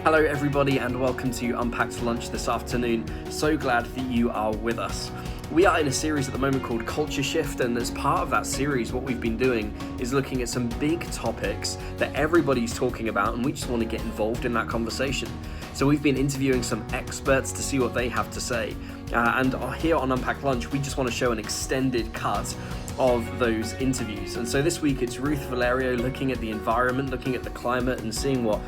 Hello everybody and welcome to Unpacked Lunch this afternoon. So glad that you are with us. We are in a series at the moment called Culture Shift, and as part of that series what we've been doing is looking at some big topics that everybody's talking about, and we just want to get involved in that conversation. So we've been interviewing some experts to see what they have to say, and here on Unpacked Lunch we just want to show an extended cut of those interviews. And so this week it's Ruth Valerio looking at the environment, looking at the climate, and seeing what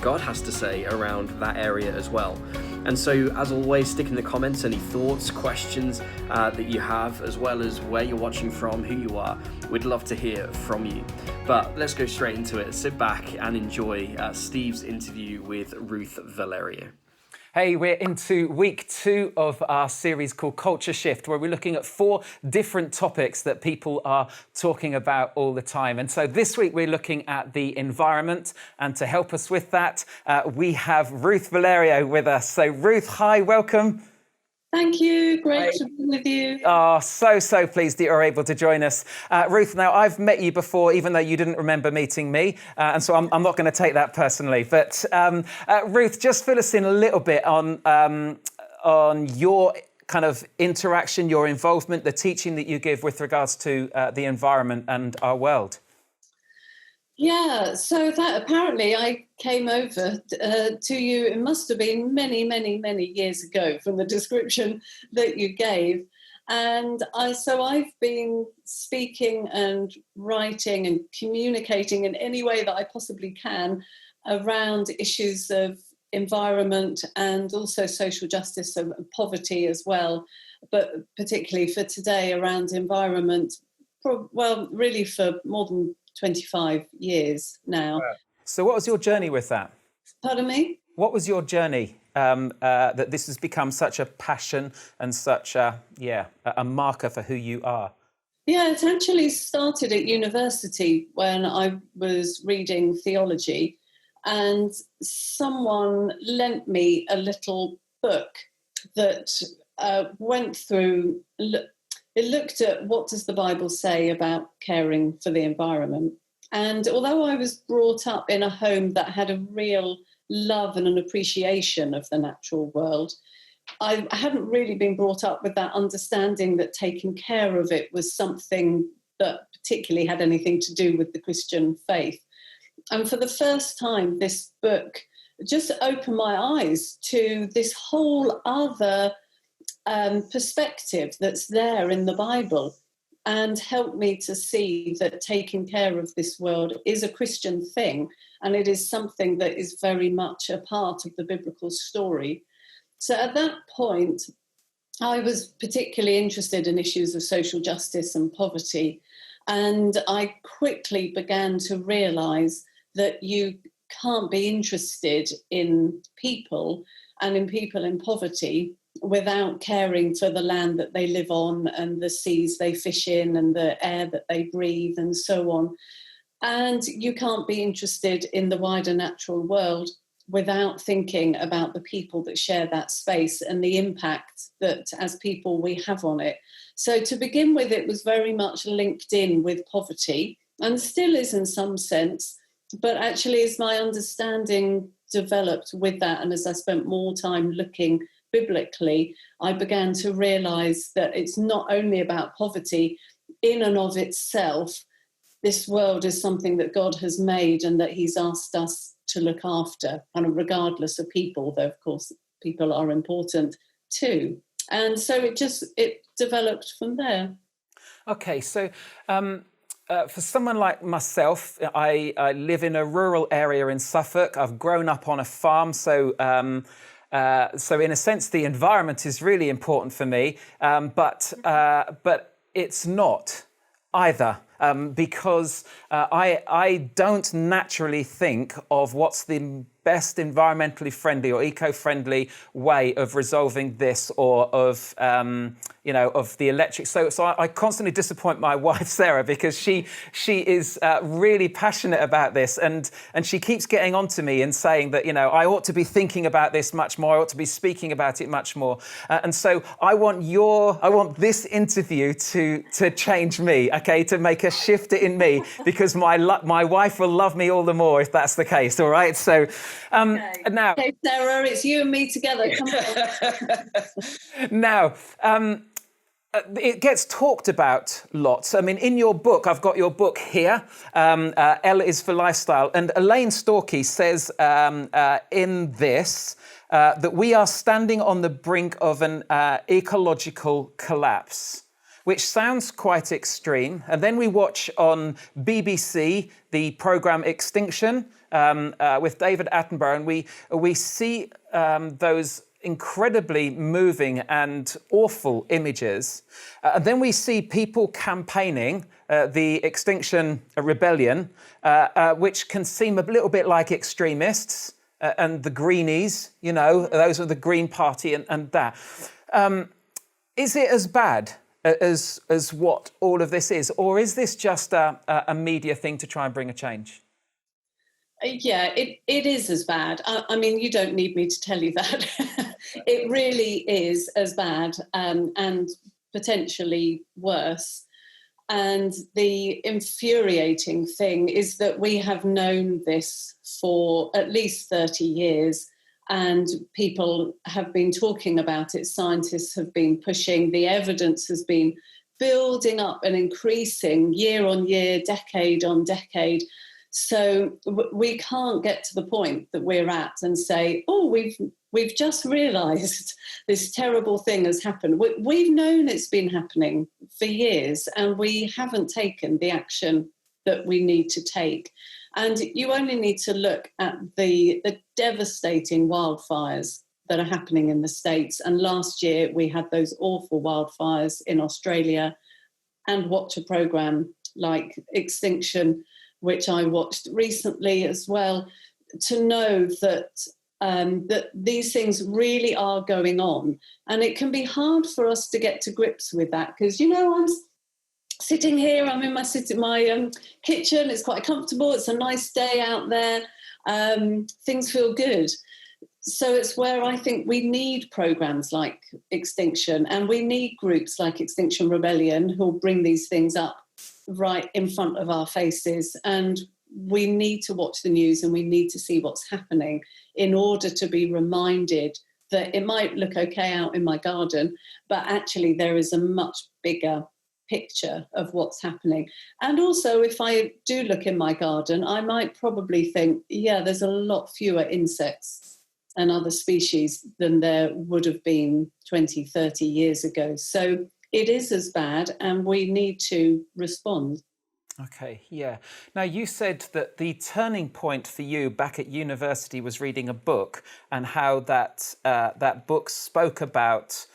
God has to say around that area as well. And so, as always, stick in the comments any thoughts, questions that you have, as well as where you're watching from, who you are. We'd love to hear from you. But let's go straight into it. Sit back and enjoy Steve's interview with Ruth Valerio. Hey, we're into week 2 of our series called Culture Shift, where we're looking at 4 different topics that people are talking about all the time. And so this week we're looking at the environment, and to help us with that, we have Ruth Valerio with us. So Ruth, hi, welcome. Thank you. Great to be with you. Oh, so pleased that you're able to join us. Ruth, now I've met you before, even though you didn't remember meeting me, and so I'm not going to take that personally. But Ruth, just fill us in a little bit on your kind of interaction, your involvement, the teaching that you give with regards to the environment and our world. Yeah, so that apparently I came over to you, it must have been many years ago from the description that you gave. And I've been speaking and writing and communicating in any way that I possibly can around issues of environment and also social justice and poverty as well, but particularly for today around environment, well, really for more than 25 years now. So what was your journey with that? Pardon me? What was your journey that this has become such a passion and such a marker for who you are? Yeah, it actually started at university when I was reading theology, and someone lent me a little book that went through. It looked at what does the Bible say about caring for the environment. And although I was brought up in a home that had a real love and an appreciation of the natural world, I hadn't really been brought up with that understanding that taking care of it was something that particularly had anything to do with the Christian faith. And for the first time, this book just opened my eyes to this whole other perspective that's there in the Bible, and helped me to see that taking care of this world is a Christian thing, and it is something that is very much a part of the biblical story. So at that point, I was particularly interested in issues of social justice and poverty, and I quickly began to realise that you can't be interested in people and in people in poverty without caring for the land that they live on and the seas they fish in and the air that they breathe and so on. And you can't be interested in the wider natural world without thinking about the people that share that space and the impact that as people we have on it. So to begin with, it was very much linked in with poverty, and still is in some sense, but actually as my understanding developed with that, and as I spent more time looking biblically, I began to realise that it's not only about poverty in and of itself. This world is something that God has made and that he's asked us to look after, kind of regardless of people, though of course people are important too. And so it developed from there. Okay, so for someone like myself, I live in a rural area in Suffolk. I've grown up on a farm, so in a sense, the environment is really important for me. But it's not either, because I don't naturally think of what's the best environmentally friendly or eco-friendly way of resolving this, or of of the electric. So I constantly disappoint my wife Sarah, because she is really passionate about this, and she keeps getting onto me and saying that I ought to be thinking about this much more, I ought to be speaking about it much more, and so I want this interview to change me, okay, to make a shift in me, because my wife will love me all the more if that's the case. All right, so. Now, okay, Sarah, it's you and me together. Come on. Now, it gets talked about lots. I mean, in your book, I've got your book here, L is for Lifestyle, and Elaine Storkey says in this that we are standing on the brink of an ecological collapse, which sounds quite extreme. And then we watch on BBC the programme Extinction with David Attenborough, and we see those incredibly moving and awful images. And then we see people campaigning the Extinction Rebellion, which can seem a little bit like extremists, and the Greenies, those are the Green Party and that. Is it as bad as what all of this is, or is this just a media thing to try and bring a change? Yeah, it is as bad. I mean, you don't need me to tell you that. It really is as bad, and potentially worse. And the infuriating thing is that we have known this for at least 30 years, and people have been talking about it. Scientists have been pushing. The evidence has been building up and increasing year on year, decade on decade. So we can't get to the point that we're at and say, oh, we've just realised this terrible thing has happened. We've known it's been happening for years, and we haven't taken the action that we need to take. And you only need to look at the devastating wildfires that are happening in the States. And last year we had those awful wildfires in Australia, and watch a programme like Extinction, which I watched recently as well, to know that that these things really are going on. And it can be hard for us to get to grips with that, because, I'm sitting here, I'm in my kitchen, it's quite comfortable, it's a nice day out there, things feel good. So it's where I think we need programmes like Extinction, and we need groups like Extinction Rebellion who'll bring these things up right in front of our faces. And we need to watch the news, and we need to see what's happening in order to be reminded that it might look okay out in my garden, but actually there is a much bigger picture of what's happening. And also, if I do look in my garden, I might probably think, yeah, there's a lot fewer insects and other species than there would have been 20, 30 years ago. So it is as bad, and we need to respond. Okay, yeah. Now, you said that the turning point for you back at university was reading a book, and how that book spoke about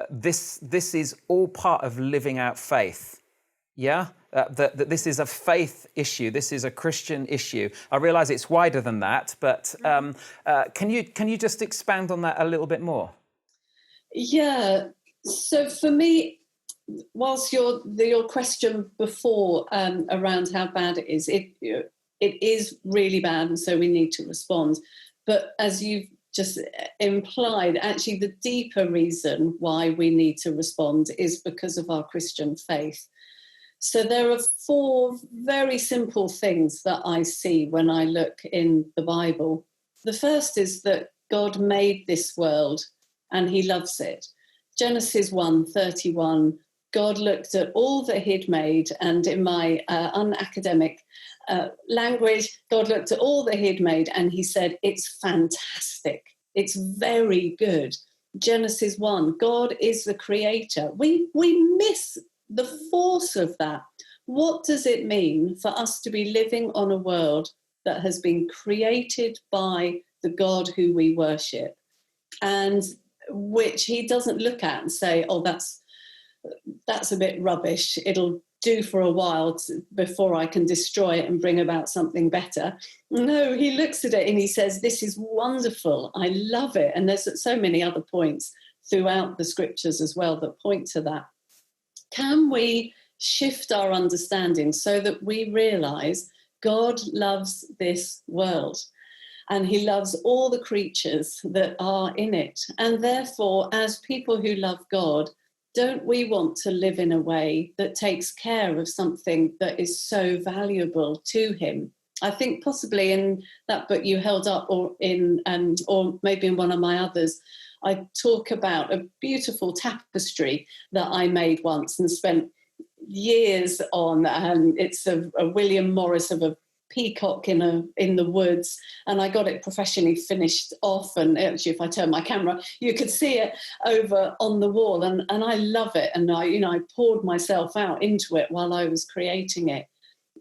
this is all part of living out faith. Yeah? That this is a faith issue. This is a Christian issue. I realise it's wider than that, but can you just expand on that a little bit more? Yeah. So for me, whilst your question before around how bad it is really bad, and so we need to respond. But as you've just implied, actually the deeper reason why we need to respond is because of our Christian faith. So there are 4 very simple things that I see when I look in the Bible. The first is that God made this world and he loves it. Genesis 1:31 God looked at all that he'd made, and in my unacademic language, God looked at all that he'd made and he said, it's fantastic. It's very good. Genesis 1, God is the creator. We miss the force of that. What does it mean for us to be living on a world that has been created by the God who we worship, and which he doesn't look at and say, oh, that's a bit rubbish. It'll do for a while before I can destroy it and bring about something better. No, he looks at it and he says, this is wonderful. I love it. And there's so many other points throughout the scriptures as well that point to that. Can we shift our understanding so that we realize God loves this world and he loves all the creatures that are in it? And therefore, as people who love God, don't we want to live in a way that takes care of something that is so valuable to him? I think possibly in that book you held up, or maybe in one of my others, I talk about a beautiful tapestry that I made once and spent years on. And it's a William Morris of a peacock in the woods, and I got it professionally finished off, and actually if I turn my camera you could see it over on the wall, and I love it, and I poured myself out into it while I was creating it.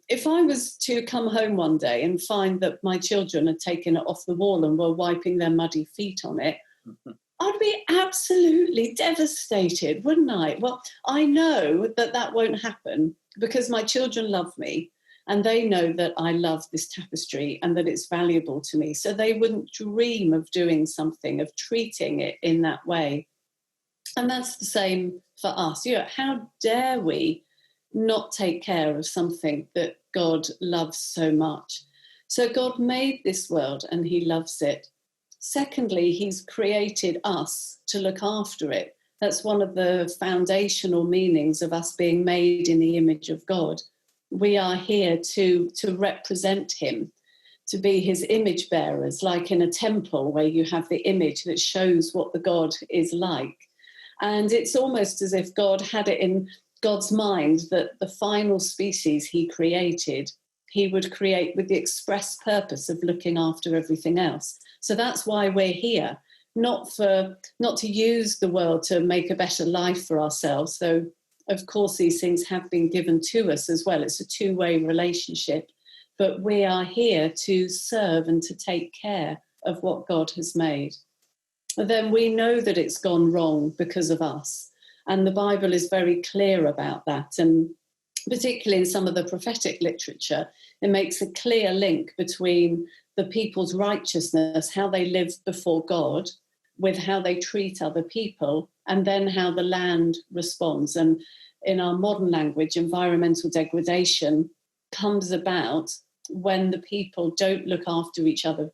If I was to come home one day and find that my children had taken it off the wall and were wiping their muddy feet on it, I'd be absolutely devastated, wouldn't I? Well, I know that won't happen because my children love me. And they know that I love this tapestry and that it's valuable to me. So they wouldn't dream of doing something, of treating it in that way. And that's the same for us. How dare we not take care of something that God loves so much? So God made this world and he loves it. Secondly, he's created us to look after it. That's one of the foundational meanings of us being made in the image of God. We are here to represent him, to be his image bearers, like in a temple where you have the image that shows what the God is like. And it's almost as if God had it in God's mind that the final species he created, he would create with the express purpose of looking after everything else. So that's why we're here, not to use the world to make a better life for ourselves, though of course, these things have been given to us as well. It's a two-way relationship. But we are here to serve and to take care of what God has made. And then we know that it's gone wrong because of us. And the Bible is very clear about that. And particularly in some of the prophetic literature, it makes a clear link between the people's righteousness, how they live before God, with how they treat other people, and then how the land responds. And in our modern language, environmental degradation comes about when the people don't look after each other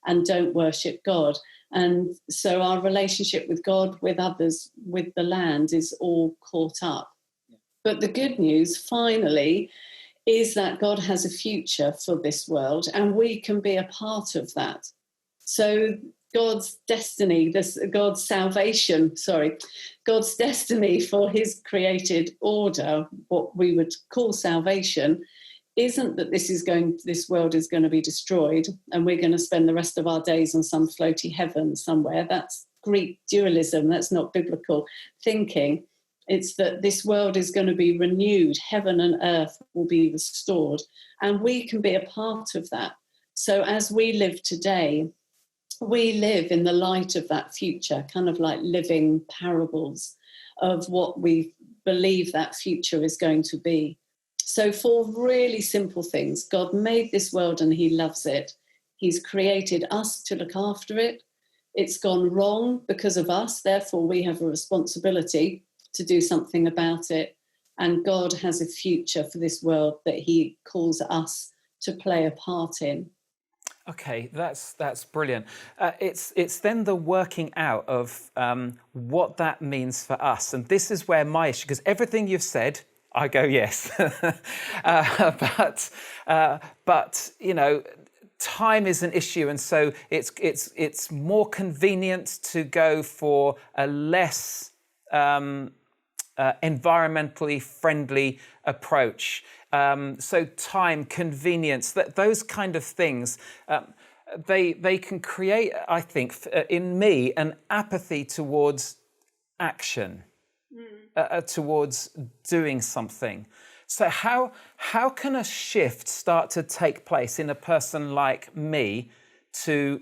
and don't worship God. And so our relationship with God, with others, with the land is all caught up. But the good news, finally, is that God has a future for this world and we can be a part of that. So God's destiny for his created order, what we would call salvation, isn't that this world is going to be destroyed and we're going to spend the rest of our days on some floaty heaven somewhere. That's Greek dualism. That's not biblical thinking. It's that this world is going to be renewed. Heaven and earth will be restored. And we can be a part of that. So as we live today, we live in the light of that future, kind of like living parables of what we believe that future is going to be. So for really simple things, God made this world and he loves it. He's created us to look after it. It's gone wrong because of us. Therefore, we have a responsibility to do something about it. And God has a future for this world that he calls us to play a part in. Okay, that's brilliant. It's then the working out of what that means for us, and this is where my issue, because everything you've said, I go yes, but time is an issue, and so it's more convenient to go for a less environmentally friendly approach. So time, convenience, those kind of things, they can create, I think, in me, an apathy towards action, towards doing something. So how can a shift start to take place in a person like me to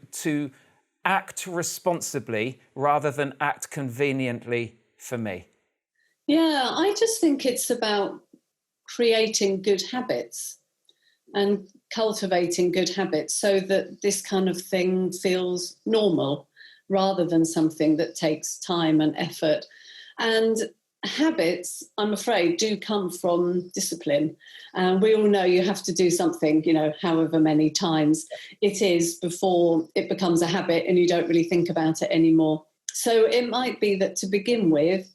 act responsibly rather than act conveniently for me? Yeah, I just think it's about creating good habits and cultivating good habits so that this kind of thing feels normal rather than something that takes time and effort. And habits, I'm afraid, do come from discipline. And we all know you have to do something, however many times it is before it becomes a habit and you don't really think about it anymore. So it might be that to begin with,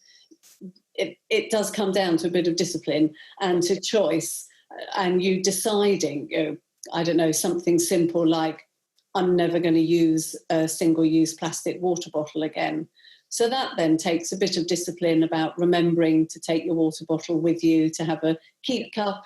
it does come down to a bit of discipline and to choice, and you deciding, I don't know, something simple like, I'm never going to use a single-use plastic water bottle again. So that then takes a bit of discipline about remembering to take your water bottle with you, to have a keep cup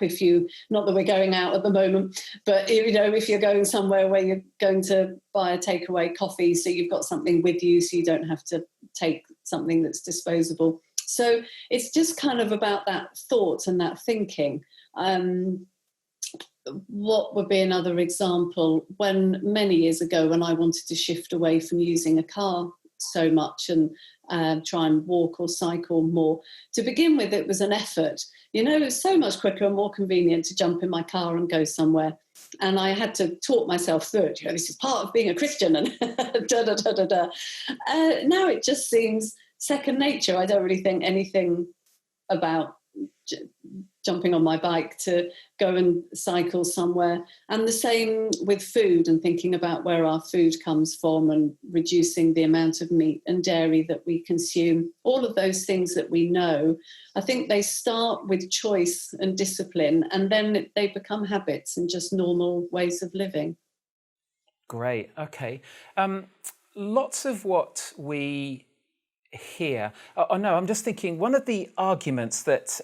not that we're going out at the moment, but if you're going somewhere where you're going to buy a takeaway coffee, so you've got something with you so you don't have to take something that's disposable. So it's just kind of about that thought and that thinking. What would be another example? When many years ago, when I wanted to shift away from using a car so much and try and walk or cycle more, to begin with, it was an effort. It was so much quicker and more convenient to jump in my car and go somewhere. And I had to talk myself through it. This is part of being a Christian and da da da da da. Now it just seems second nature. I don't really think anything about jumping on my bike to go and cycle somewhere. And the same with food, and thinking about where our food comes from and reducing the amount of meat and dairy that we consume. All of those things that we know, I think they start with choice and discipline, and then they become habits and just normal ways of living. Great. Okay. Lots of what we hear. Oh no, I'm just thinking. One of the arguments that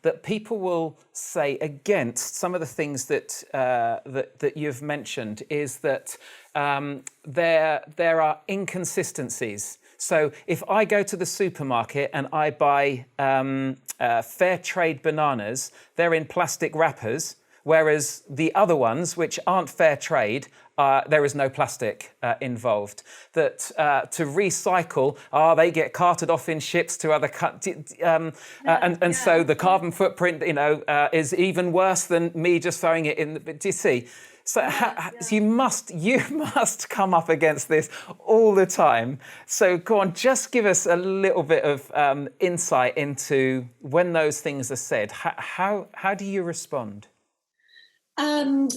that people will say against some of the things that that you've mentioned is that there are inconsistencies. So if I go to the supermarket and I buy fair trade bananas, they're in plastic wrappers, whereas the other ones, which aren't fair trade, there is no plastic involved. That to recycle, they get carted off in ships to other countries, so the carbon footprint, is even worse than me just throwing it in. Do you see? So you must come up against this all the time. So go on, just give us a little bit of insight into when those things are said. How do you respond? And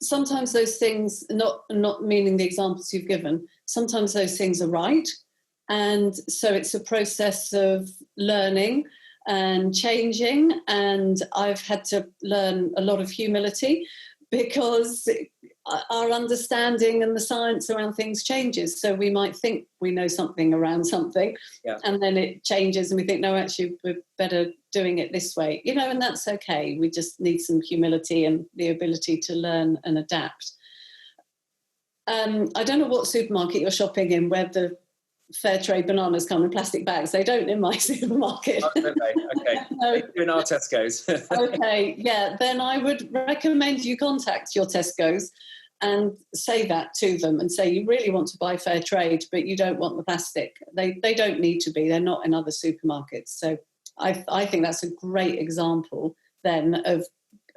sometimes those things, not meaning the examples you've given, sometimes those things are right. And so it's a process of learning and changing. And I've had to learn a lot of humility because our understanding and the science around things changes. So we might think we know something around something, and then it changes and we think, no, actually, we're better doing it this way, and that's okay. We just need some humility and the ability to learn and adapt. I don't know what supermarket you're shopping in where the fair trade bananas come in plastic bags. They don't in my supermarket. Oh, don't they? Okay. No. They do in our Tesco's. Okay, yeah. Then I would recommend you contact your Tesco's and say that to them and say you really want to buy fair trade, but you don't want the plastic. They don't need to be. They're not in other supermarkets. So I think that's a great example then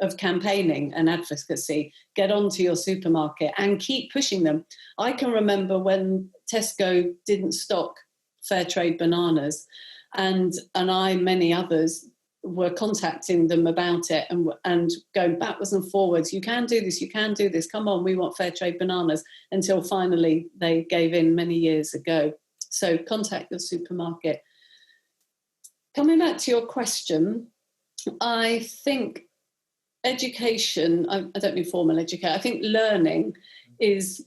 of campaigning and advocacy. Get onto your supermarket and keep pushing them. I can remember when Tesco didn't stock fair trade bananas, and many others were contacting them about it and going backwards and forwards. You can do this. Come on, we want fair trade bananas, until finally they gave in many years ago. So contact your supermarket. Coming back to your question, I think education, I don't mean formal education, I think learning is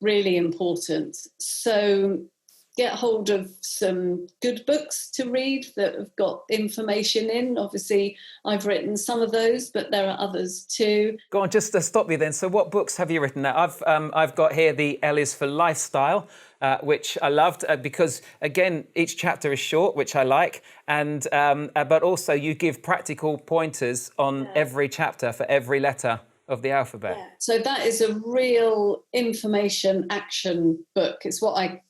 really important. So get hold of some good books to read that have got information in. Obviously, I've written some of those, but there are others too. Go on, just to stop you then. So what books have you written now? I've got here the L is for Lifestyle, which I loved because, again, each chapter is short, which I like. And but also you give practical pointers on every chapter for every letter of the alphabet. Yeah. So that is a real information action book. It's what I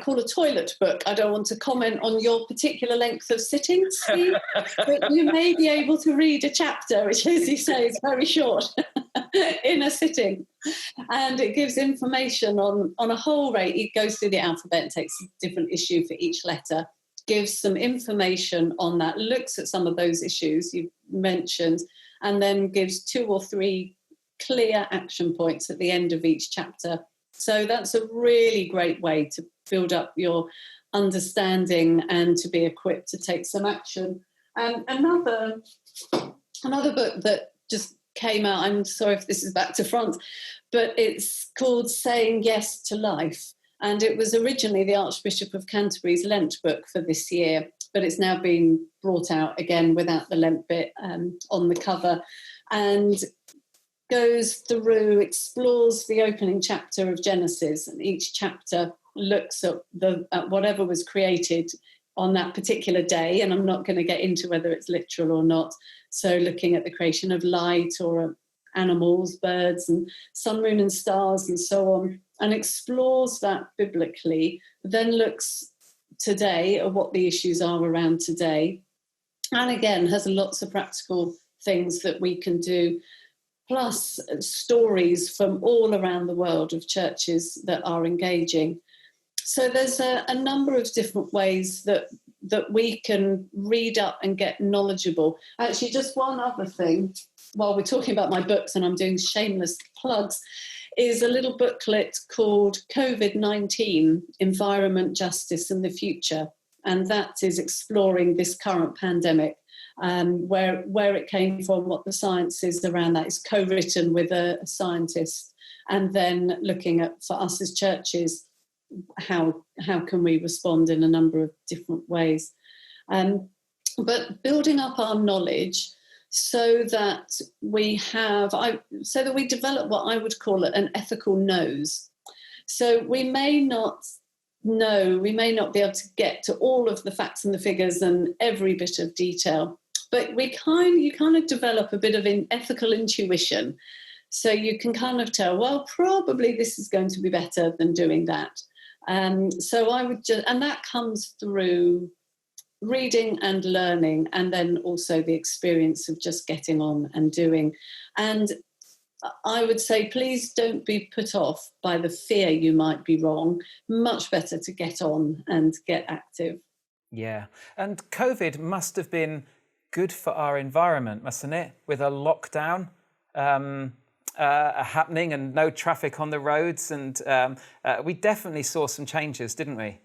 call a toilet book. I don't want to comment on your particular length of sitting, Steve, but you may be able to read a chapter, which, as you say, is very short, in a sitting. And it gives information on a whole rate. It goes through the alphabet, takes a different issue for each letter, gives some information on that, looks at some of those issues you mentioned, and then gives 2 or 3 clear action points at the end of each chapter. So that's a really great way to build up your understanding and to be equipped to take some action. Another book that just came out, I'm sorry if this is back to front, but it's called Saying Yes to Life. And it was originally the Archbishop of Canterbury's Lent book for this year, but it's now been brought out again without the Lent bit on the cover. And goes through, explores the opening chapter of Genesis, and each chapter looks at whatever was created on that particular day. And I'm not going to get into whether it's literal or not. So looking at the creation of light or animals, birds and sun, moon and stars and so on, and explores that biblically, then looks today at what the issues are around today. And again, has lots of practical things that we can do, plus stories from all around the world of churches that are engaging. So there's a number of different ways that we can read up and get knowledgeable. Actually, just one other thing, while we're talking about my books and I'm doing shameless plugs, is a little booklet called COVID-19, Environment, Justice and the Future. And that is exploring this current pandemic. Where it came from, what the science is around that. Is co-written with a scientist, and then looking at, for us as churches, how can we respond in a number of different ways. But building up our knowledge so that we develop what I would call an ethical nose. So we may not be able to get to all of the facts and the figures and every bit of detail. But you kind of develop a bit of ethical intuition. So you can kind of tell, well, probably this is going to be better than doing that. So I would and that comes through reading and learning, and then also the experience of just getting on and doing. And I would say, please don't be put off by the fear you might be wrong. Much better to get on and get active. Yeah. And COVID must have been good for our environment, mustn't it? With a lockdown happening and no traffic on the roads. And we definitely saw some changes, didn't we?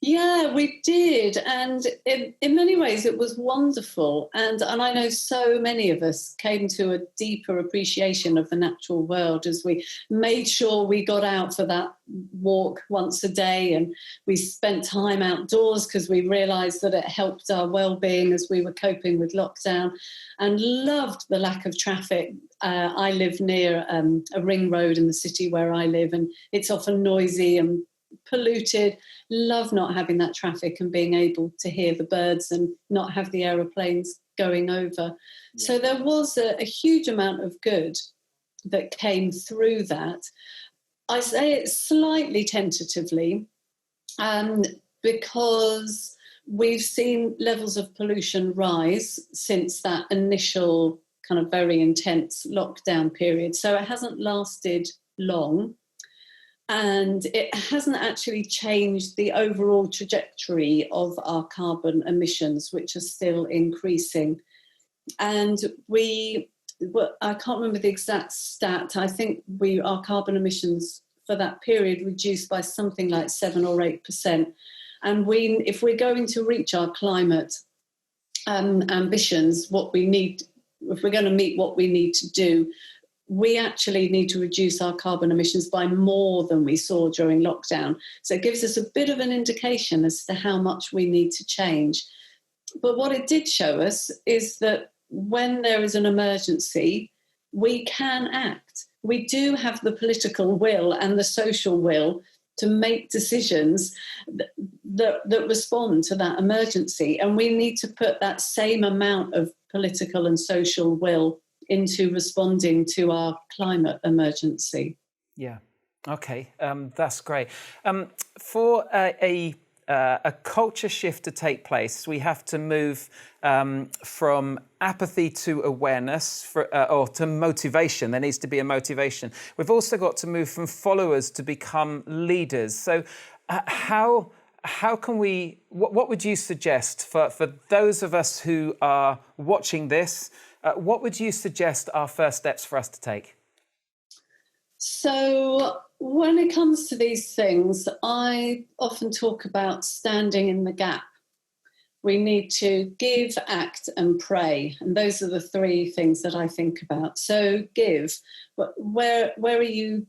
Yeah, we did. And in many ways, it was wonderful. And I know so many of us came to a deeper appreciation of the natural world as we made sure we got out for that walk once a day. And we spent time outdoors because we realised that it helped our well-being as we were coping with lockdown, and loved the lack of traffic. I live near a ring road in the city where I live, and it's often noisy and polluted. Love not having that traffic and being able to hear the birds and not have the aeroplanes going over. Yeah. So there was a huge amount of good that came through that. I say it slightly tentatively because we've seen levels of pollution rise since that initial kind of very intense lockdown period. So it hasn't lasted long. And it hasn't actually changed the overall trajectory of our carbon emissions, which are still increasing. And I can't remember the exact stat. I think our carbon emissions for that period reduced by something like 7 or 8%. And if we're going to reach our climate ambitions, if we're going to meet what we need to do, we actually need to reduce our carbon emissions by more than we saw during lockdown. So it gives us a bit of an indication as to how much we need to change. But what it did show us is that when there is an emergency, we can act. We do have the political will and the social will to make decisions that respond to that emergency. And we need to put that same amount of political and social will into responding to our climate emergency. Yeah. Okay. That's great. For a culture shift to take place, we have to move from apathy to awareness, or to motivation. There needs to be a motivation. We've also got to move from followers to become leaders. So how can we, what would you suggest for those of us who are watching this? What would you suggest are first steps for us to take? So when it comes to these things, I often talk about standing in the gap. We need to give, act and pray. And those are the three things that I think about. So give. Where are you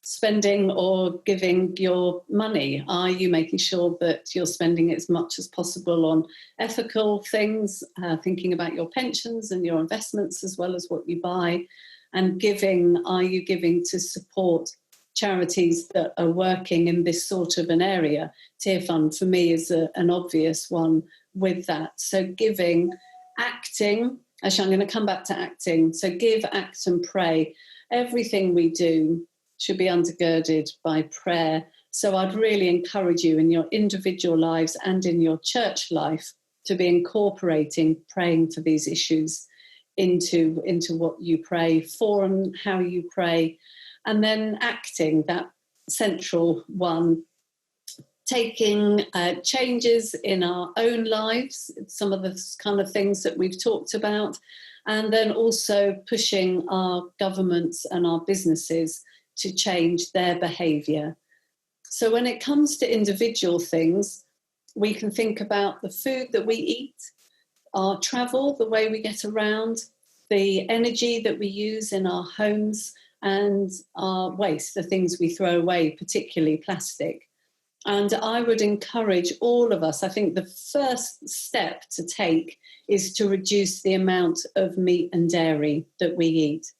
spending or giving your money? Are you making sure that you're spending as much as possible on ethical things, thinking about your pensions and your investments as well as what you buy? And giving, are you giving to support charities that are working in this sort of an area? Tear Fund for me is an obvious one with that. So giving, acting. Actually, I'm going to come back to acting. So give, act and pray. Everything we do should be undergirded by prayer. So I'd really encourage you in your individual lives and in your church life to be incorporating praying for these issues into what you pray for and how you pray. And then acting, that central one, taking changes in our own lives, some of the kind of things that we've talked about, and then also pushing our governments and our businesses to change their behaviour. So when it comes to individual things, we can think about the food that we eat, our travel, the way we get around, the energy that we use in our homes, and our waste, the things we throw away, particularly plastic. And I would encourage all of us, I think the first step to take is to reduce the amount of meat and dairy that we eat.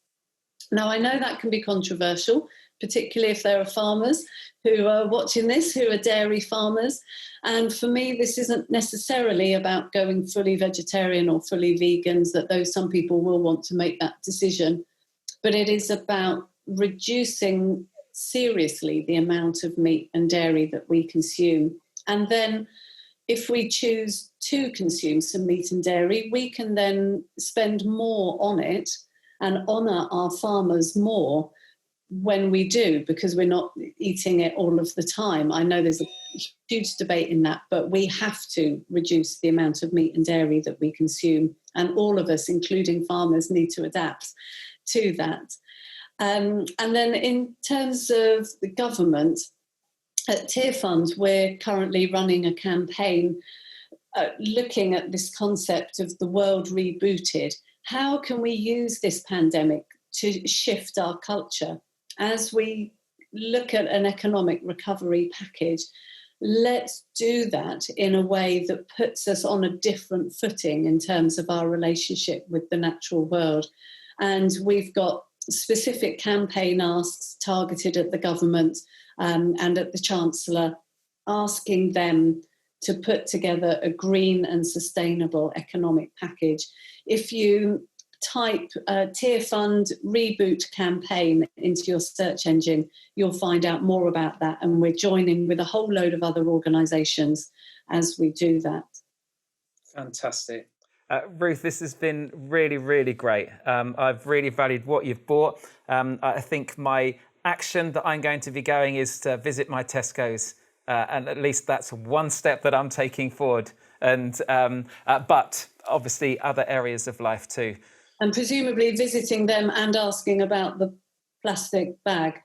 Now, I know that can be controversial, particularly if there are farmers who are watching this, who are dairy farmers. And for me, this isn't necessarily about going fully vegetarian or fully vegans, that though some people will want to make that decision, but it is about reducing seriously the amount of meat and dairy that we consume. And then if we choose to consume some meat and dairy, we can then spend more on it and honour our farmers more when we do, because we're not eating it all of the time. I know there's a huge debate in that, but we have to reduce the amount of meat and dairy that we consume. And all of us, including farmers, need to adapt to that. And then in terms of the government, at Tear Fund, we're currently running a campaign looking at this concept of the world rebooted. How can we use this pandemic to shift our culture? As we look at an economic recovery package, let's do that in a way that puts us on a different footing in terms of our relationship with the natural world. And we've got specific campaign asks targeted at the government and at the Chancellor, asking them to put together a green and sustainable economic package. If you type Tear Fund Reboot campaign into your search engine, you'll find out more about that. And we're joining with a whole load of other organisations as we do that. Fantastic. Ruth, this has been really, really great. I've really valued what you've bought. I think my action that I'm going to be going is to visit my Tesco's. And at least that's one step that I'm taking forward. And but obviously other areas of life too. And presumably visiting them and asking about the plastic bag.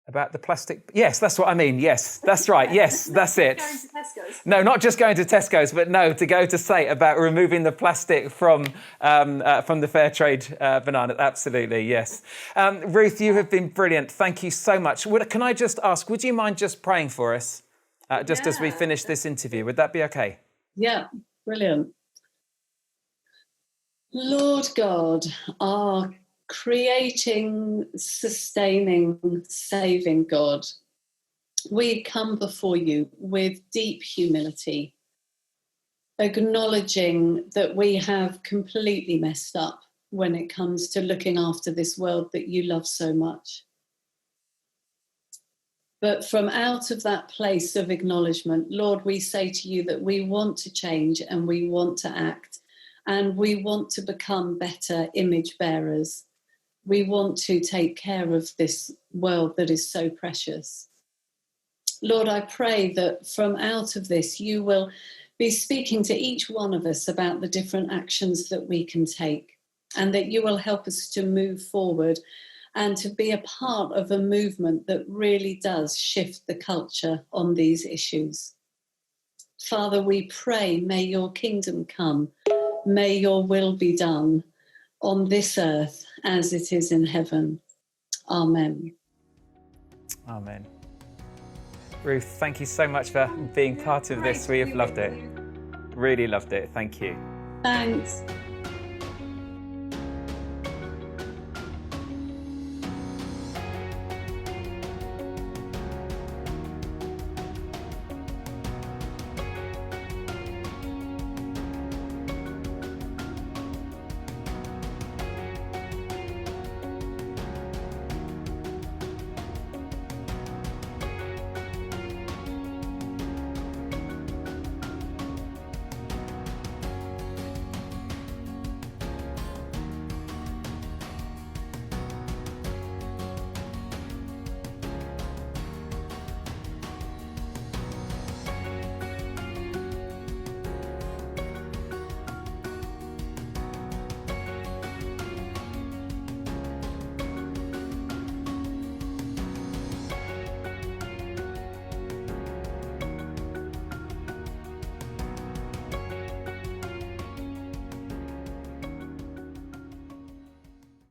About the plastic. Yes, that's what I mean. Yes, that's right. Yes, that's it. Going to Tesco's. No, not just going to Tesco's, but no, to go to say about removing the plastic from the fair trade banana. Absolutely, yes. Ruth, you have been brilliant. Thank you so much. Can I just ask, would you mind just praying for us just as we finish this interview? Would that be okay? Yeah, brilliant. Lord God, our creating, sustaining, saving God, we come before you with deep humility, acknowledging that we have completely messed up when it comes to looking after this world that you love so much. But from out of that place of acknowledgement, Lord, we say to you that we want to change and we want to act and we want to become better image bearers. We want to take care of this world that is so precious. Lord, I pray that from out of this, you will be speaking to each one of us about the different actions that we can take, and that you will help us to move forward and to be a part of a movement that really does shift the culture on these issues. Father, we pray, may your kingdom come, may your will be done on this earth as it is in heaven. Amen. Amen. Ruth, thank you so much for being part of this. We have loved it. Really loved it. Thank you. Thanks.